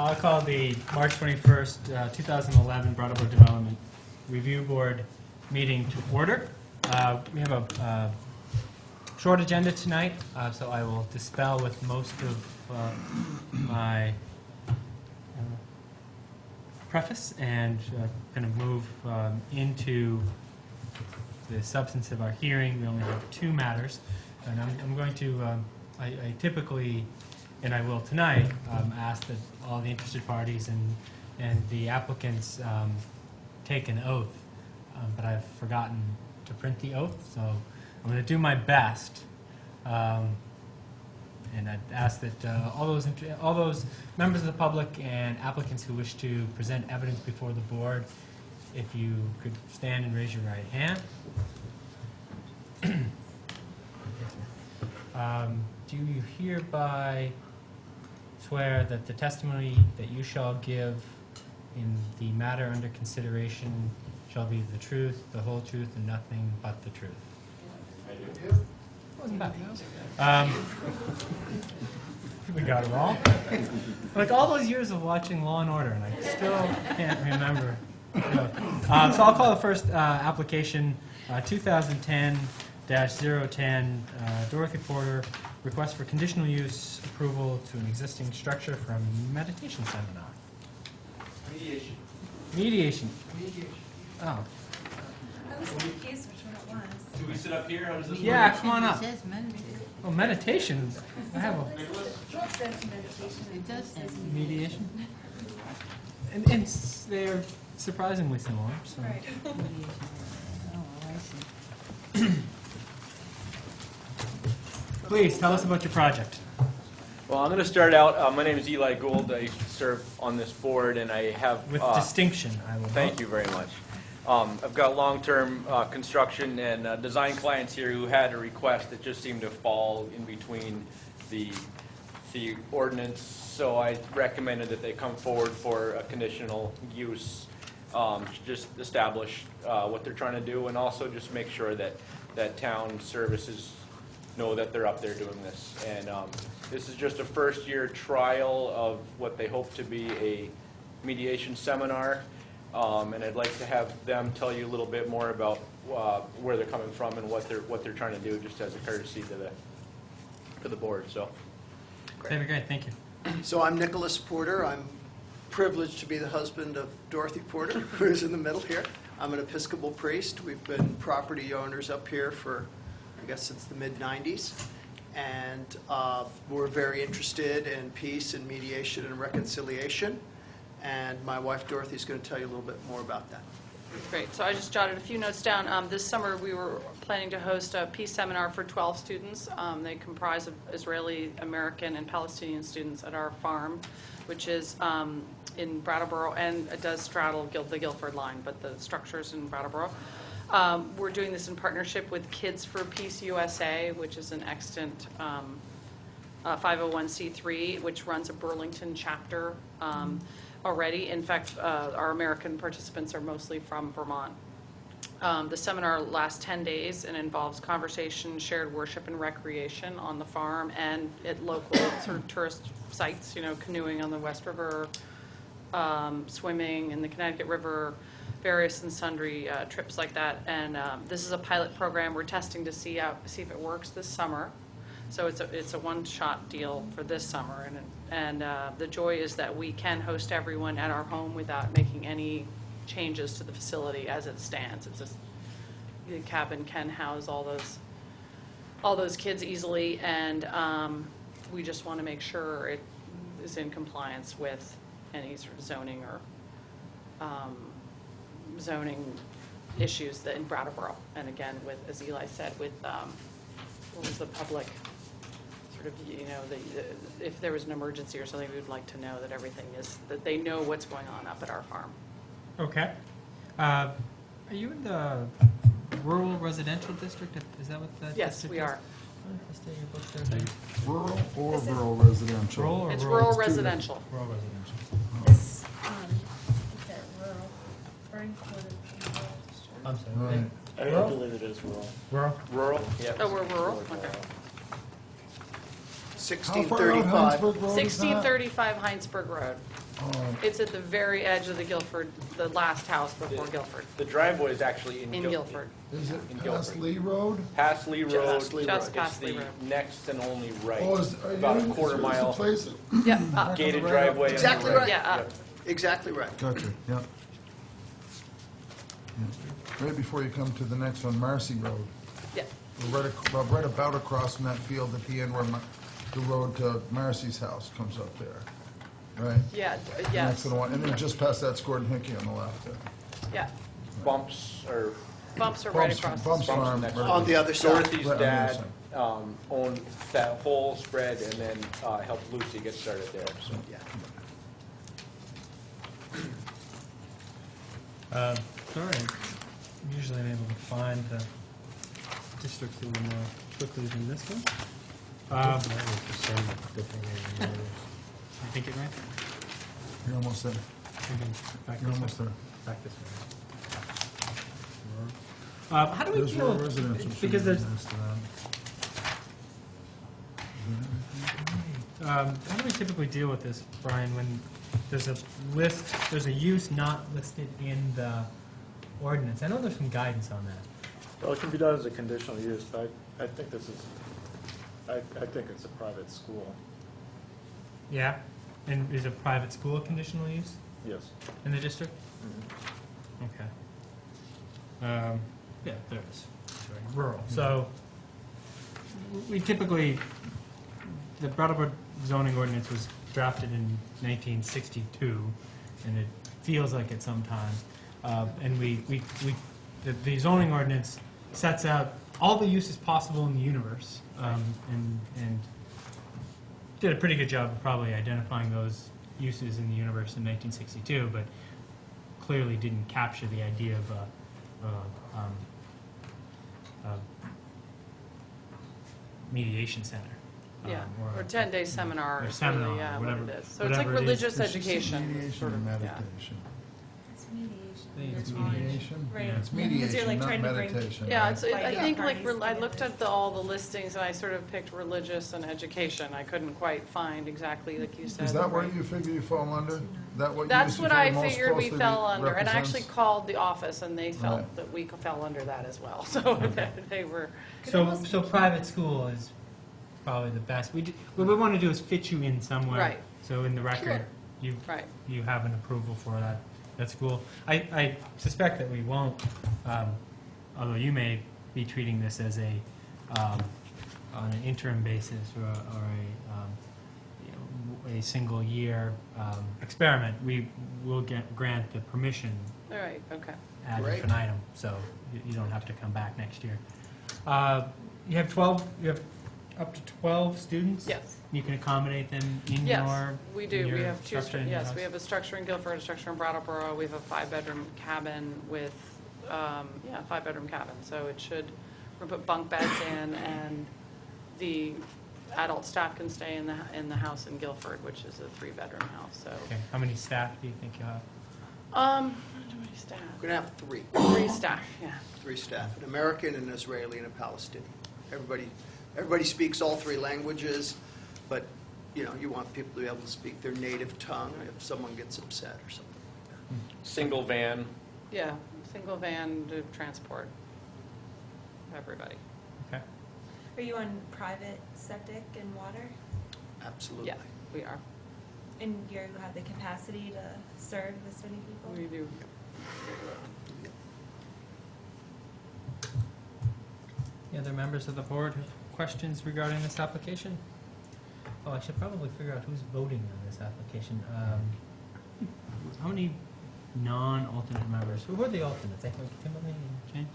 I'll call the March 21st, 2011 Brattleboro Development Review Board meeting to order. We have a short agenda tonight, so I will dispel with most of my preface and kind of move into the substance of our hearing. We only have two matters, and I'm going to, I typically, and I will tonight, ask that all the interested parties and the applicants take an oath, but I've forgotten to print the oath, so I'm going to do my best. And I'd ask that all those members of the public and applicants who wish to present evidence before the board, if you could stand and raise your right hand. Do you hereby swear that the testimony that you shall give in the matter under consideration shall be the truth, the whole truth, and nothing but the truth? I do. Wasn't bad. We got it all. Like all those years of watching Law and Order, and I still can't remember. So I'll call the first application 2010-010, Dorothy Porter, request for conditional use approval to an existing structure for a meditation seminar. Mediation. Mediation. Mediation. Oh. I was confused which one it was. Do we sit up here? How does this Yeah, work? come on up. It says meditation. Oh, meditation. I have a It says meditation. It does say mediation. And they're surprisingly similar. So. Right. mediation. Oh, I see. Please tell us about your project. Well, I'm going to start out. My name is Eli Gould. I serve on this board, and I have... With distinction, I will. Thank you very much. I've got long-term construction and design clients here who had a request that just seemed to fall in between the ordinance, so I recommended that they come forward for a conditional use, to just establish what they're trying to do, and also just make sure that town services know that they're up there doing this. And this is just a first-year trial of what they hope to be a mediation seminar. And I'd like to have them tell you a little bit more about where they're coming from and what they're trying to do, just as a courtesy to the board. So, That'd be great. Thank you. So I'm Nicholas Porter. I'm privileged to be the husband of Dorothy Porter, who's in the middle here. I'm an Episcopal priest. We've been property owners up here for, I guess, since the mid-'90s. And we're very interested in peace and mediation and reconciliation. And my wife Dorothy is going to tell you a little bit more about that. Great. So I just jotted a few notes down. This summer we were planning to host a peace seminar for 12 students. They comprise of Israeli, American, and Palestinian students at our farm, which is in Brattleboro, and it does straddle the Guilford line, but the structure's in Brattleboro. We're doing this in partnership with Kids for Peace USA, which is an extant 501c3, which runs a Burlington chapter already. In fact, our American participants are mostly from Vermont. The seminar lasts 10 days and involves conversation, shared worship, and recreation on the farm and at local sort of tourist sites, you know, canoeing on the West River, swimming in the Connecticut River, various and sundry trips like that. And this is a pilot program. We're testing to see if it works this summer. So it's a one-shot deal for this summer, and the joy is that we can host everyone at our home without making any changes to the facility as it stands. It's just the cabin can house all those kids easily, and we just want to make sure it is in compliance with any sort of zoning or zoning issues that in Brattleboro. And again, with, as Eli said, with what was the public sort of, you know, if there was an emergency or something, we would like to know that everything is, that they know what's going on up at our farm. Okay. Are you in the rural residential district? Is that what that Yes, district we is? are. Let's take your book there. Rural or rural residential? Rural or It's rural? rural residential. Rural residential. This, is that rural, Springfield, rural district? I'm sorry. Right. I believe it is rural. Rural? rural. Yeah. Oh, we're rural? Okay. How far out 1635. Heinsberg Road is that? 1635 Heinsberg Road. Oh, It's at the very edge of the Guilford, the last house before Guilford, The driveway is actually in in Guilford. is it In past Guilford. Lee Road? Past Lee Road. Past Lee Just Road. past Lee It's Road. the next and only right. Oh, About a quarter is mile. the place? Yeah, Back on Gated the right driveway. up? Exactly on the right. Yeah, Yep. Exactly right. Gotcha, yep. Yeah. Right before you come to the next one, Marcy Road. yeah. Right about across from that field at the end where the road to Marcy's house comes up there, right? Yeah, Next yes, to the one, and then just past that, Gordon Hickey on the left there. yeah. Bumps or Bumps are right across the Bumps street. Farm. next right On the other side. Dorothy's Right on the other dad side. owned that whole spread and then helped Lucy get started there, so. Yeah. Sorry, usually I'm able to find the districts a little more quickly than this one. I think it right? You're almost there, Back you're this almost way. there. Back this way. How do we There's rural deal, residential. should because be there's, next to that. how do we typically deal with this, Brian, when there's a list, there's a use not listed in the ordinance? I know there's some guidance on that. Well, it can be done as a conditional use, but I think this is, I think it's a private school, Yeah? And is a private school a conditional use yes. in the district? Okay. Yeah, there is. Sorry, rural. So we typically, the Brattleboro zoning ordinance was drafted in 1962, and it feels like it sometimes. And the zoning ordinance sets out all the uses possible in the universe, and did a pretty good job of probably identifying those uses in the universe in 1962, but clearly didn't capture the idea of a mediation center. Yeah, or a 10-day seminar or is seminar, really, yeah, what whatever- it is. So it's like whatever it is. religious It's just education, Mediation sort and of, yeah. meditation. It's mediation. I think it's You're trying- Mediation? Right. Yeah. It's Because you're, mediation, like, not trying to bring- meditation. Yeah, right? it's, I Like, think, like, parties I looked together. at all the listings, and I sort of picked religious and education. I couldn't quite find exactly, like you said. Is that where right. you figure you fall under? That what you That's feel what I most figured we closely fell under, and I actually represents? called the office, and they felt Right. that we fell under that as well, so they were, So private school is probably the best. What we want to do is fit you in somewhere. Right. So in the record, right. you have an approval for that school. I suspect that we won't, although you may be treating this as on an interim basis or a single year experiment. We will grant the permission All right, okay. ad Great. infinitum, so you don't have to come back next year. You have up to 12 students? Yes. You can accommodate them in Yes, your we in do. We your have two, structure in your yes, house? we have a structure in Guilford, a structure in Brattleboro. We have a 5-bedroom cabin with, 5-bedroom cabin. So it should, we put bunk beds in, and the adult staff can stay in the house in Guilford, which is a 3-bedroom house, so. Okay, how many staff do you think you have? How many staff? We're going to have three. 3 staff, yeah. 3 staff, an American, an Israeli, and a Palestinian. Everybody speaks all 3 languages, but, you know, you want people to be able to speak their native tongue if someone gets upset or something. Single van, Yeah, single van to transport everybody. Okay. Are you on private septic and water? Absolutely. Yeah, we are. And you have the capacity to serve this many people? We do. Any other members of the board have questions regarding this application? Oh, I should probably figure out who's voting on this application. How many non-alternate members? Who are the alternates? I think Kimberly and James?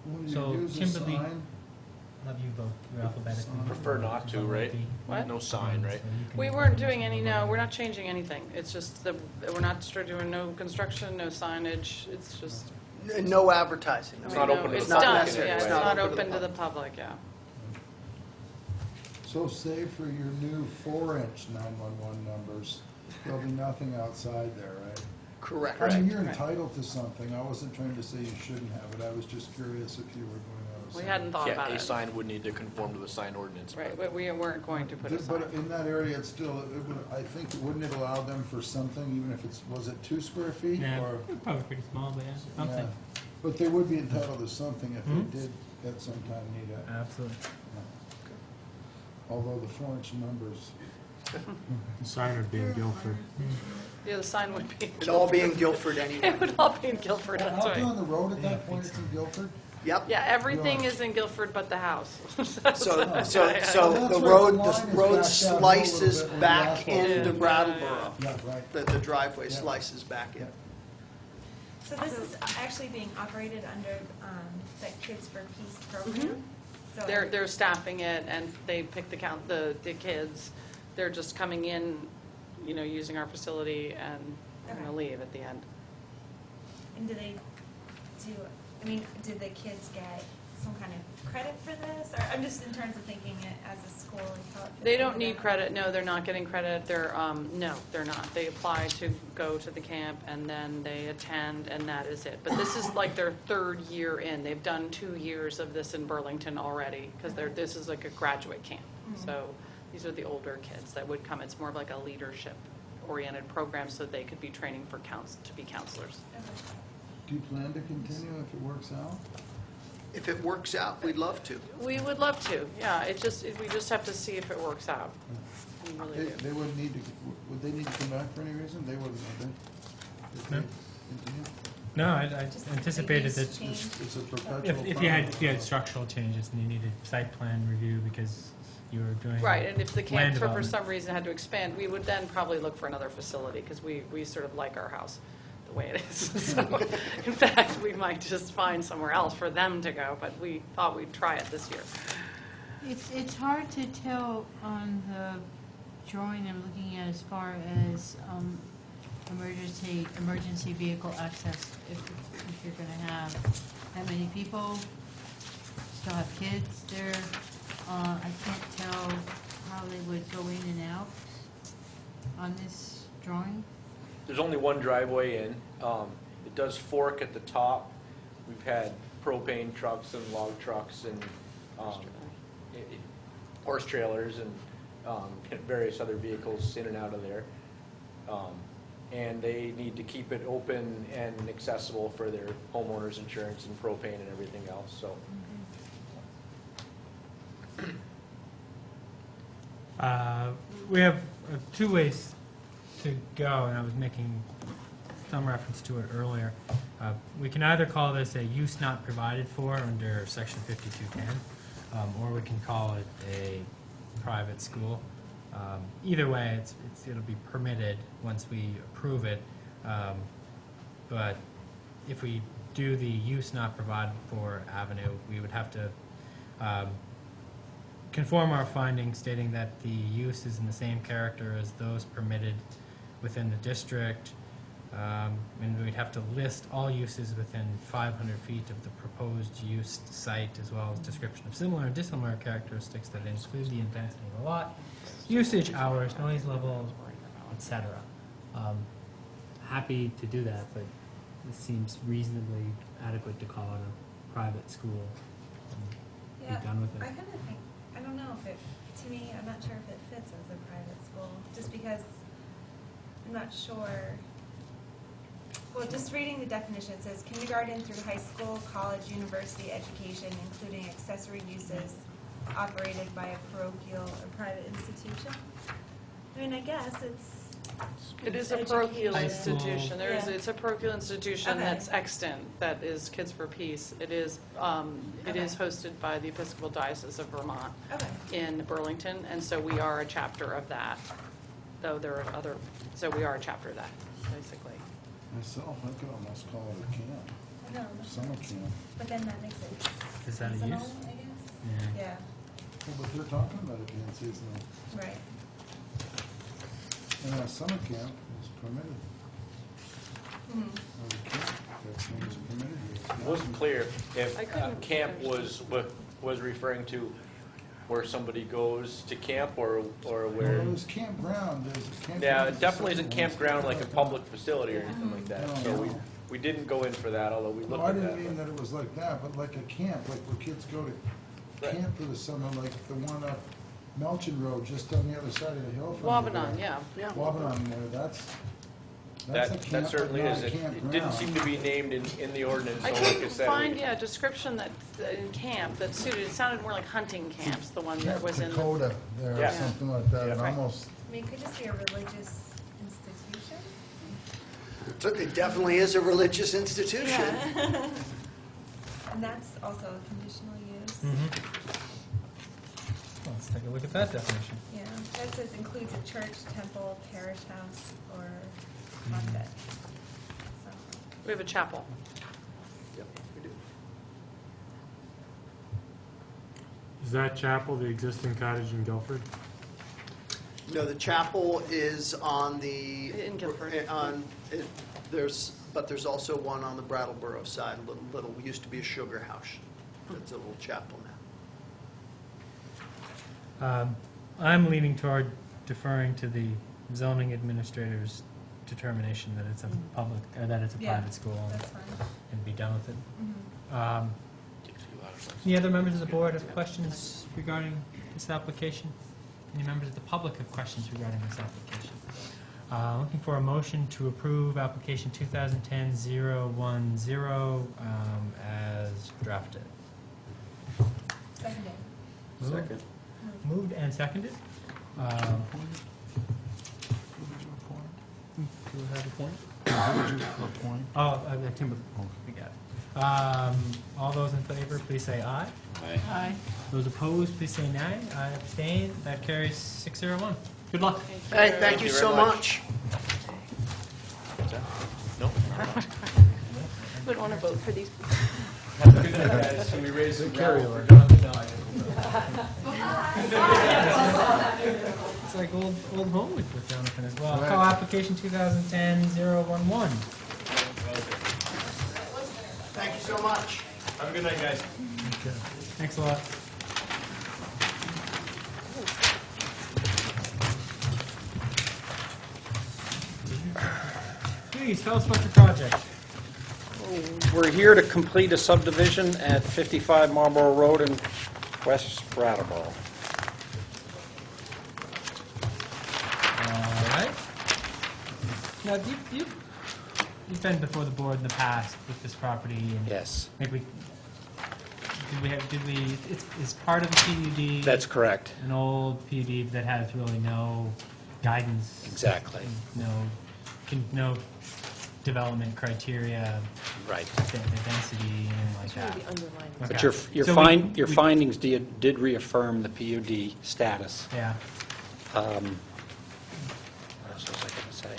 Will So, you use a Kimberly- sign? I'll have you vote. You're alphabetically. Prefer not to, right? What? no sign, right? We weren't doing any, no, we're not changing anything. It's just that we're not doing no construction, no signage. It's just. No advertising. It's not open to the It's public done, necessary. yeah, anyway. it's It's not not open to the public, yeah. So save for your new 4-inch 911 numbers, there'll be nothing outside there, right? Correct. I mean, you're Correct. entitled to something, I wasn't trying to say you shouldn't have it, I was just curious if you were doing those. we hadn't thought about Yeah, a it. sign would need to conform to the sign ordinance. Right, but we weren't going to put a sign. But in that area, it's still, it would, I think, wouldn't it allow them for something, even if it's, was it 2 square feet? Yeah, Or probably pretty small, but yeah, something. yeah. But they would be entitled to something if Mhm. they did at some time need it. Absolutely. Although the 4-inch numbers, The sign would be in Guilford. Yeah, the sign would be. It'd all be in Guilford It anyway. would all be in Guilford, that's out there on right. the road at that point, it's in Guilford? Yep. Yeah, everything Really? is in Guilford but the house. So That's the right, the road line is backed road out a slices little bit where the back asphalt into is. Brattleboro. Yeah, right. The driveway Yeah. slices back in. Yeah. So this is actually being operated under the Kids for Peace program? So They're staffing it and they pick the kids. They're just coming in, using our facility and gonna Okay. leave at the end. And did the kids get some kind of credit for this? Or I'm just in terms of thinking it as a school, like how it fits They don't into need that. credit, no, they're not getting credit, no, they're not. They apply to go to the camp and then they attend and that is it. But this is like their 3rd year in, they've done 2 years of this in Burlington already, because this is like a graduate camp. So these are the older kids that would come, it's more of like a leadership-oriented program so they could be training for to be counselors. Okay. Do you plan to continue if it works out? If it works out, we'd love to. We would love to, yeah, we just have to see if it works out. We really do. They would need to, would they need to come back for any reason? They wouldn't, would they? If No. they continue? No, I Just anticipated the that use change. It's a perpetual if you had structural changes and you needed site plan review because you were doing Right, and if the land camp for development. some reason had to expand, we would then probably look for another facility, because we sort of like our house the way it is. So, in fact, we might just find somewhere else for them to go, but we thought we'd try it this year. It's hard to tell on the drawing I'm looking at as far as emergency vehicle access, if you're gonna have that many people, still have kids there. I can't tell how they would go in and out on this drawing. There's only one driveway in. It does fork at the top. We've had propane trucks and log trucks and horse trailers and various other vehicles in and out of there. And they need to keep it open and accessible for their homeowners insurance and propane and everything else, so. We have 2 ways to go, and I was making some reference to it earlier. We can either call this a use not provided for under section 5210, or we can call it a private school. Either way, it'll be permitted once we approve it. But if we do the use not provided for avenue, we would have to conform our findings stating that the use is in the same character as those permitted within the district. And we'd have to list all uses within 500 feet of the proposed use site, as well as description of similar and dissimilar characteristics that include the intensity of the lot, usage hours, noise level, etc. Happy to do that, but this seems reasonably adequate to call it a private school and Yeah, be done with I it. kind of think, I don't know if to me, I'm not sure if it fits as a private school, just because I'm not sure. Well, just reading the definition, it says kindergarten through high school, college, university education, including accessory uses operated by a parochial or private institution. I mean, I guess It is a parochial High school. institution. Yeah. It's a parochial institution Okay. that's extant, that is Kids for Peace. It is hosted by the Episcopal Diocese of Vermont Okay. in Burlington, and so we are a chapter of that, though there are other, so we are a chapter of that, basically. Myself, I could almost call it a camp, I know, summer camp. but then that makes it Is that a seasonal, use? I guess? Yeah. Yeah, Yeah, but they're talking about it being seasonal. right. And a summer camp is permitted. Mhm. Or a camp, that seems permitted. It wasn't clear if I couldn't camp understand. was referring to where somebody goes to camp or Well, where. there's campground, there's a campground. Yeah, it definitely isn't facility. campground like a public facility or anything like that. No, So we, no. We didn't go in for that, although we No, looked I at that. didn't mean that it was like that, but like a camp, like where kids go to Right. camp for the summer, like the one up Melchin Road, just on the other side of the hill from you there. Wabanon, yeah. Wabanon there, that's a That camp, certainly but is. not a It campground. didn't seem to be named in the ordinance, so I like I couldn't said. find, a description that, in camp that suited, it sounded more like hunting camps, the one that Camp was in the. Dakota there, or Yeah. something like that, it Yeah. almost, I mean, it could just be a religious institution. It definitely is a religious institution. Yeah. And that's also a conditional use. Well, let's take a look at that definition. Yeah, that says includes a church, temple, parish house, or convent. So, We have a chapel. Yep, we do. Is that chapel the existing cottage in Guilford? No, the chapel is on the... In Guilford. But there's also one on the Brattleboro side, used to be a sugar house. It's a little chapel now. I'm leaning toward deferring to the zoning administrator's determination that it's a public, or that it's a Yeah, private school that's fine. and be done with it. Mhm. Any other members of the board have questions regarding this application? Any members of the public have questions regarding this application? Looking for a motion to approve application 2010-010 as drafted. Seconded. Second. Moved and seconded. who did you appoint? Do we have a point? Who did you appoint? Oh, Timber, we got it. All those in favor, please say aye. Aye. Those opposed, please say nay. I abstain. That carries 601. Good luck. Hey, thank you very so much. much. No? Wouldn't want to vote for these. Have a good night, guys. Can we raise some Carry gravel over. for Jonathan? No, I It's like old home with Jonathan as well. Right. Call application 2010-011. Thank you so much. Have a good night, guys. Thanks a lot. Please, tell us about your project. We're here to complete a subdivision at 55 Marlborough Road in West Brattleboro. All right. Now, you've been before the board in the past with this property, and Yes, I think it's part of the PUD. that's correct. An old PUD that has really no guidance. Exactly. No development criteria, Right. the density, anything like that. But Okay. your So your findings did reaffirm the PUD status. Yeah, What else was I going to say?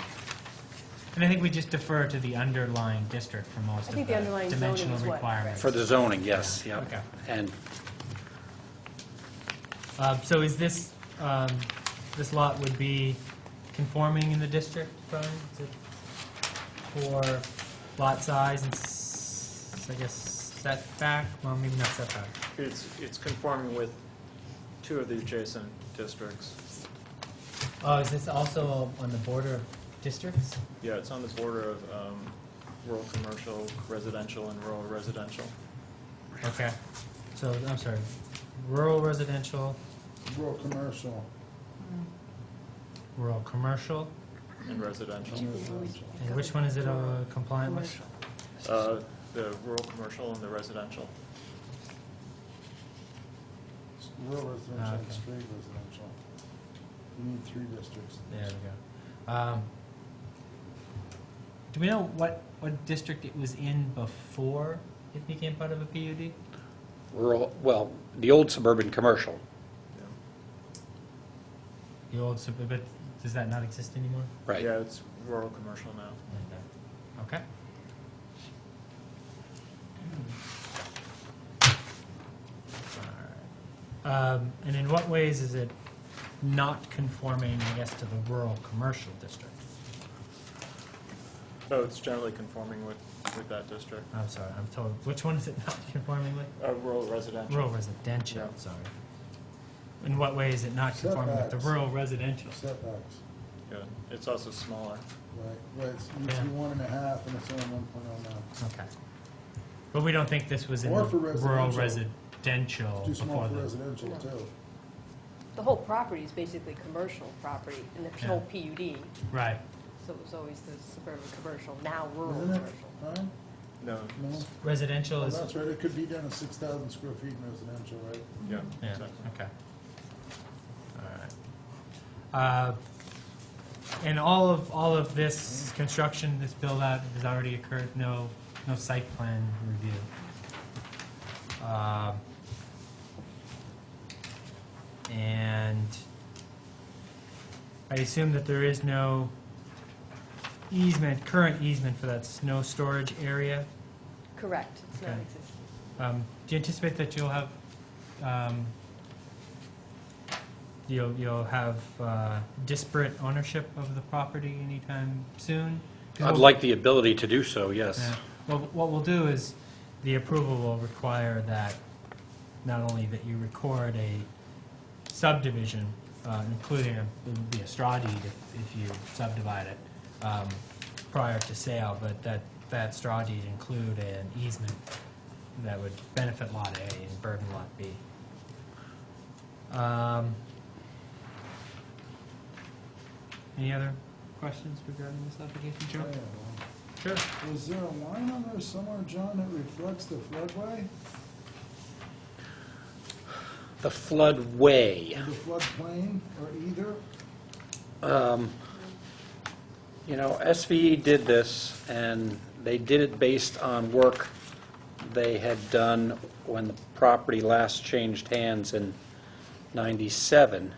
and I think we just defer to the underlying district for most of the dimensional requirements. For the zoning, yes, yeah. Okay. And So is this, this lot would be conforming in the district, Brian? Is it for lot size and, I guess, setback? Well, maybe not setback. It's conforming with two of the adjacent districts. Oh, is this also on the border of districts? Yeah, it's on the border of rural commercial, residential, and rural residential. Okay. So, I'm sorry, rural residential, Rural commercial. rural commercial, And residential. and which one is it compliant with? The rural commercial and the residential. Rural residential and Okay. street residential. You need 3 districts. There we go. Do we know what district it was in before it became part of a PUD? rural, well, the old suburban commercial. The old, but does that not exist anymore? Right. Yeah, it's rural commercial now. Okay. And in what ways is it not conforming, I guess, to the rural commercial district? Oh, it's generally conforming with that district. I'm sorry, I'm told, which one is it not conforming with? Rural residential. Rural residential, Yeah. sorry. In what way is it not conforming with the Setbacks. rural residential? Setbacks. Yeah, it's also smaller. Right, it's used to be 1.5 and it's only 1.09. Okay. But we don't think this was in Or for rural residential. residential Too small before for the... residential No. too. The whole property is basically commercial property, and the Yeah. whole PUD, Right. so it was always the suburban commercial, now rural Isn't it? commercial. Huh? No, No? Residential Oh, is... that's right, it could be down to 6,000 square feet in residential, right? yeah, Yeah, exactly. okay. All right. And all of this construction, this build-out has already occurred, no site plan review. And I assume that there is no current easement for that snow storage area? Correct, it's not Okay. existing. Do you anticipate that you'll have, you'll have disparate ownership of the property anytime soon? 'Cause I'd we'll- like the ability to do so, yes. Yeah. Well, what we'll do is, the approval will require that, not only that you record a subdivision, including, it would be a straw deed if you subdivide it prior to sale, but that straw deed include an easement that would benefit Lot A and burden Lot B. Any other questions regarding this application, Joe? Yeah, Sure. well, is there a line on there somewhere, John, that reflects the floodway? The floodway. Or the floodplain, or either? You know, SVE did this, and they did it based on work they had done when the property last changed hands in '97,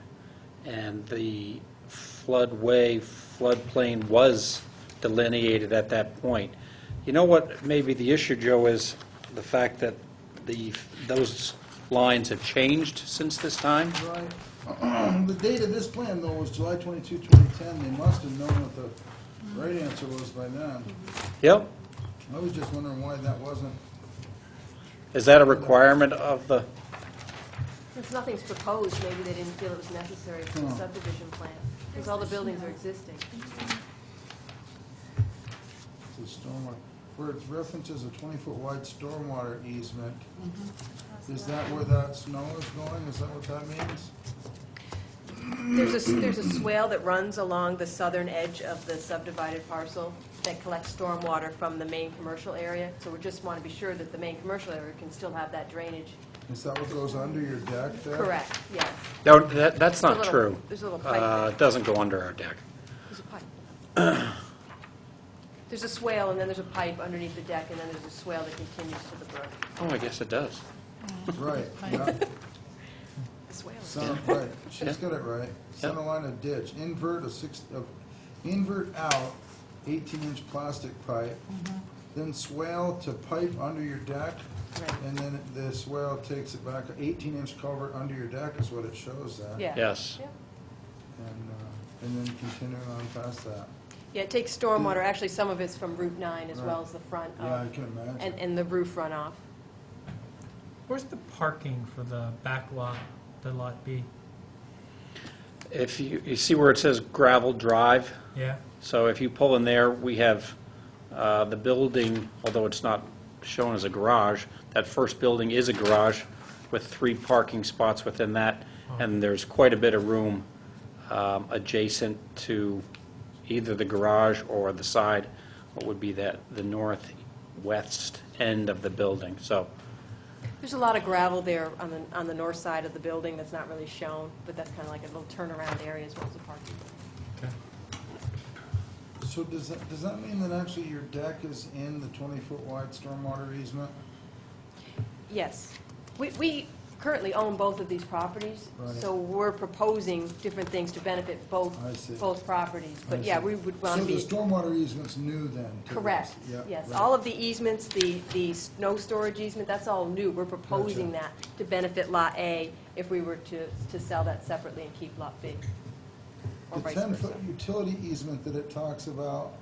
and the floodplain was delineated at that point. You know what maybe the issue, Joe, is the fact that those lines have changed since this time? Right. The date of this plan, though, was July 22, 2010. They must have known what the right answer was by then. Yep. I was just wondering why that wasn't. Is that a requirement of the, Since nothing's proposed, maybe they didn't feel it was necessary for the Hmm. subdivision plan, because all the buildings are existing. The stormwater, where it references a 20-foot wide stormwater easement. Is that where that snow is going? Is that what that means? There's a swale that runs along the southern edge of the subdivided parcel that collects stormwater from the main commercial area, so we just want to be sure that the main commercial area can still have that drainage. Is that what goes under your deck there? Correct, yes. no, that's There's a not little- true. There's a little pipe there. It doesn't go under our deck. There's a pipe. There's a swale, and then there's a pipe underneath the deck, and then there's a swale that continues to the brook. Oh, I guess it does. Right, yeah. The swale. Center, right, she's got it right. Center line of ditch, invert out 18-inch plastic pipe, then swale to pipe under your deck, Right. and then the swale takes it back, 18-inch culvert under your deck is what it shows that. Yeah. Yes. Yeah. And then continuing on past that. Yeah, it takes stormwater, actually, some of it's from Route 9 as well Right. as the front Yeah, I of, can imagine. and the roof runoff. Where's the parking for the back lot, the Lot B? If you see where it says gravel drive, Yeah? so if you pull in there, we have the building, although it's not shown as a garage, that first building is a garage with 3 parking spots within that, and there's quite a bit of room adjacent to either the garage or the side, what would be the northwest end of the building. So There's a lot of gravel there on the north side of the building that's not really shown, but that's kind of like a little turnaround area as well as a parking. Okay. So does that mean that actually your deck is in the 20-foot wide stormwater easement? Yes. We currently own both of these properties, Right. so we're proposing different things to benefit I see. both properties. I But yeah, see. we would want to be... So the stormwater easement's new then? to this? Correct, Yeah, yes. right. All of the easements, the snow storage easement, that's all new. We're proposing Gotcha. that to benefit Lot A if we were to sell that separately and keep Lot B. Or The vice versa. 10-foot utility easement that it talks about,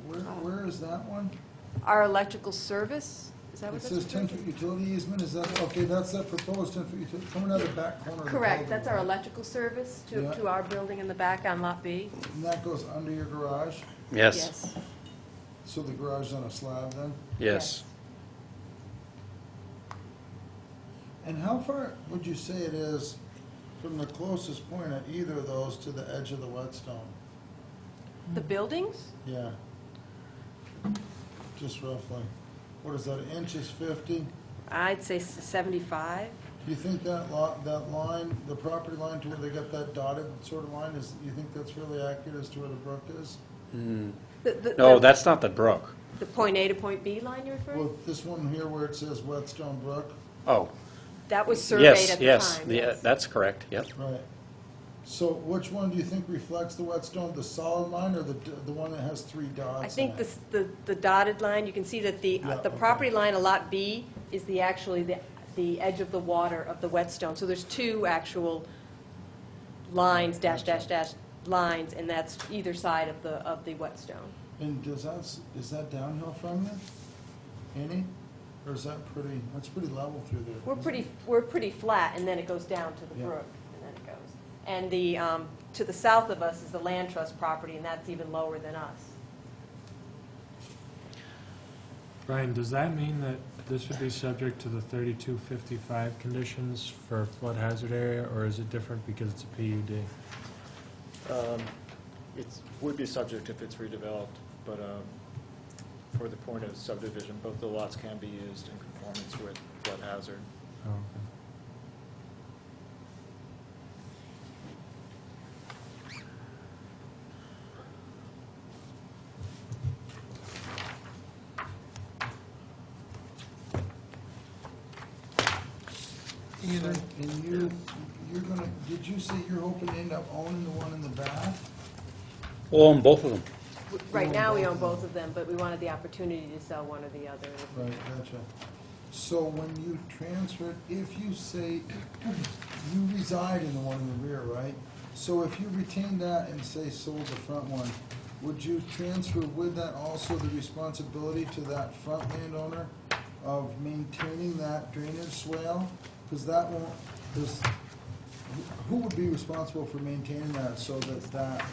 where is that one? Our electrical service, Is that It what that's says referring 10-foot to? utility easement, is that, okay, that's that proposed 10-foot utility, coming out of the back corner of the building. Correct, that's our right? electrical service Yeah. to our building in the back on Lot B. And that goes under your garage? Yes, So the garage is on a slab then? yes. And how far would you say it is from the closest point at either of those to the edge of the whetstone? The buildings? Yeah. Just roughly. What is that, inches 50? I'd say 75. Do you think that line, the property line to where they got that dotted sort of line, you think that's really accurate as to where the brook is? No, that's not the brook. The point A to point B line you're referring? Well, this one here where it says Whetstone Brook, Oh, That was surveyed yes, at the yes, time, the- yes. that's correct, yep. right. So which one do you think reflects the whetstone, the solid line or the one that has 3 dots I think in it? the dotted line, you can see that the Yeah, okay. property line of Lot B is actually the edge of the water of the whetstone. So there's 2 actual lines, dash, dash, dash, lines, and that's either side of the whetstone. And is that downhill from you? Any? Or is that that's pretty level through there? We're pretty flat, and then it goes down to the Yeah. brook, and then it goes. And to the south of us is the land trust property, and that's even lower than us. Brian, does that mean that this would be subject to the 3255 conditions for flood hazard area, or is it different because it's a PUD? It would be subject if it's redeveloped, but for the point of subdivision, both the lots can be used in conformance with flood hazard. Oh, okay. And you're gonna, did you say you're hoping to end up owning the one in the back? We'll own both of them. Right now, we own both of them, but we wanted the opportunity to sell one or the other. Right, gotcha. So when you transfer it, if you say, you reside in the one in the rear, right? So if you retain that and say sold the front one, would you transfer with that also the responsibility to that front landowner of maintaining that drainage swale? Because that won't, who would be responsible for maintaining that so that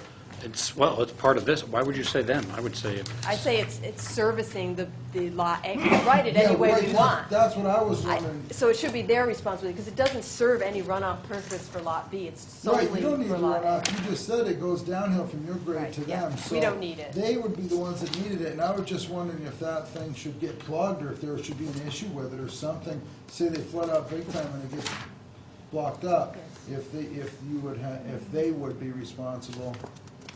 It's part of this. Why would you say them? I would say, I'd say it's servicing the Lot A. We can write it Yeah, any way right, we want. That's what I was wondering. So it should be their responsibility, because it doesn't serve any runoff purpose for Lot B. It's solely Right, you don't need for to Lot run A. off, you just said it goes downhill from your grade Right, to yeah. them, so. We don't need it. They would be the ones that needed it, and I was just wondering if that thing should get plugged, or if there should be an issue with it or something. Say they flood out big time and it gets blocked up, if they would be responsible,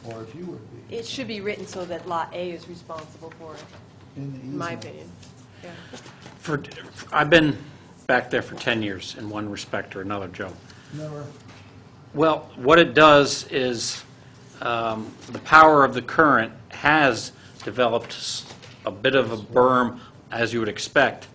or if you would be. It should be written so that Lot A is responsible for it, In the in my easement. opinion. Yeah. I've been back there for 10 years in one respect or another, Joe. Never, Well, what it does is, the power of the current has developed a bit of a berm, as you would expect,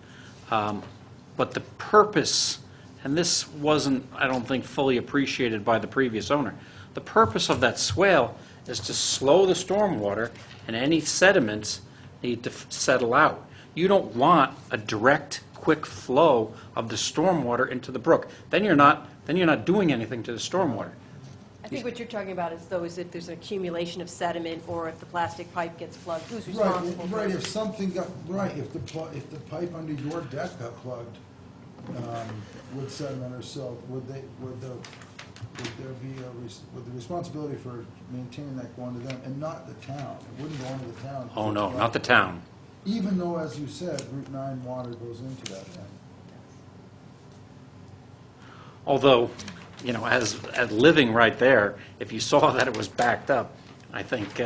but the purpose, and this wasn't, I don't think, fully appreciated by the previous owner, the purpose of that swale is to slow the stormwater, and any sediments need to settle out. You don't want a direct, quick flow of the stormwater into the brook. Then you're not doing anything to the stormwater. I think what you're talking about is if there's an accumulation of sediment, or if the plastic pipe gets plugged, who's responsible for right, it? if something got, right, if the pipe under your deck got plugged, with sediment or silt, would the responsibility for maintaining that go into them, and not the town? It wouldn't go into the town. Oh, no, not the town. Even though, as you said, Route 9 water goes into that then. Although, as living right there, if you saw that it was backed up, I think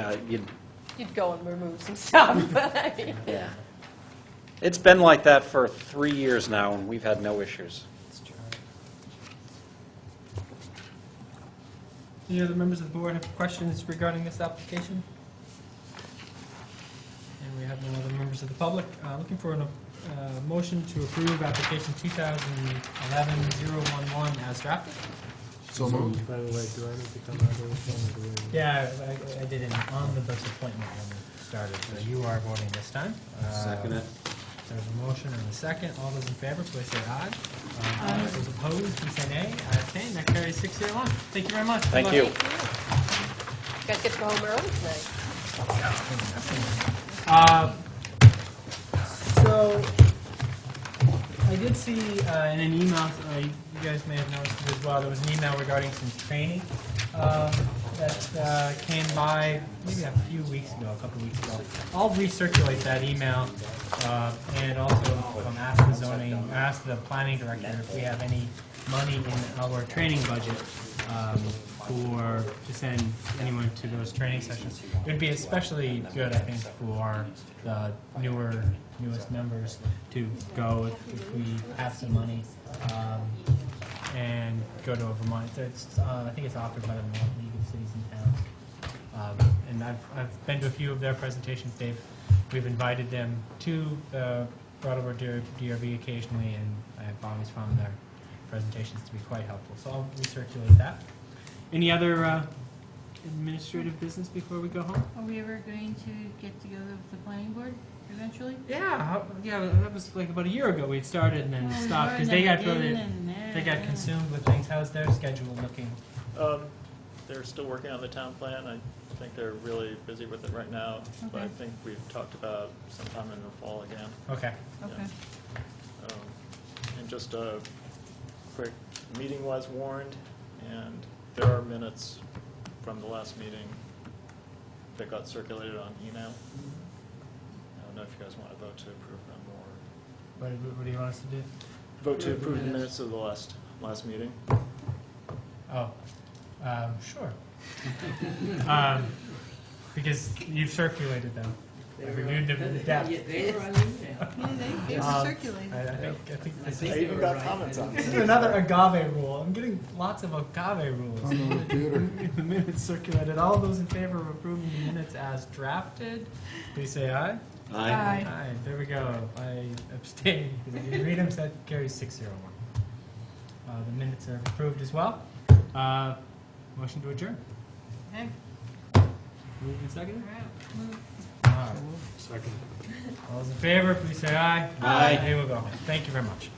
You'd go and remove some stuff, but I mean. yeah. It's been like that for 3 years now, and we've had no issues. Any other members of the board have questions regarding this application? And we have no other members of the public. Looking for a motion to approve application 2011-011 as drafted. So moved. By the way, do I need to come out of this one, or do we? Yeah, I did an omnibus appointment when we started, so you are voting this time. Second it. There's a motion and a second. All those in favor, please say aye. Aye. Those opposed, please say nay. I abstain. That carries 601. Thank you very much. Thank Good you. luck. You guys get to go home early tonight. So, I did see in an email, you guys may have noticed it as well, there was an email regarding some training that came by maybe a few weeks ago, a couple weeks ago. I'll recirculate that email and also ask the planning director if we have any money in our training budget to send anyone to those training sessions. It would be especially good, I think, for the newest members to go if we have some money and go to a Vermont. I think it's offered by the Vermont League of Cities and Towns. And I've been to a few of their presentations. We've invited them to the Brattleboro DRB occasionally, and I've always found their presentations to be quite helpful. So I'll recirculate that. Any other administrative business before we go home? Are we ever going to get together with the planning board eventually? Yeah, that was like about a year ago we'd started and then stopped because they got consumed with things. How's their schedule looking? They're still working on the town plan. I think they're really busy with it right now, but I think we've talked about sometime in the fall again. Okay. Okay. And just a quick, meeting was warned, and there are minutes from the last meeting that got circulated on email. I don't know if you guys want to vote to approve them or What do you want us to do? vote to approve the minutes of the last meeting. Oh, sure. Because you've circulated them. I've reviewed them in depth. They were circulated. I think this I is, even got comments on this it. is another agave rule. I'm getting lots of agave rules. On the computer. The minutes circulated. All those in favor of approving the minutes as drafted, please say aye. Aye. Aye. There we go. I abstain because I didn't read them, so that carries 601. The minutes are approved as well. Motion to adjourn. Okay. Moved and seconded? Move. All right. Second. All those in favor, please say aye. Aye. They will go home. Thank you very much.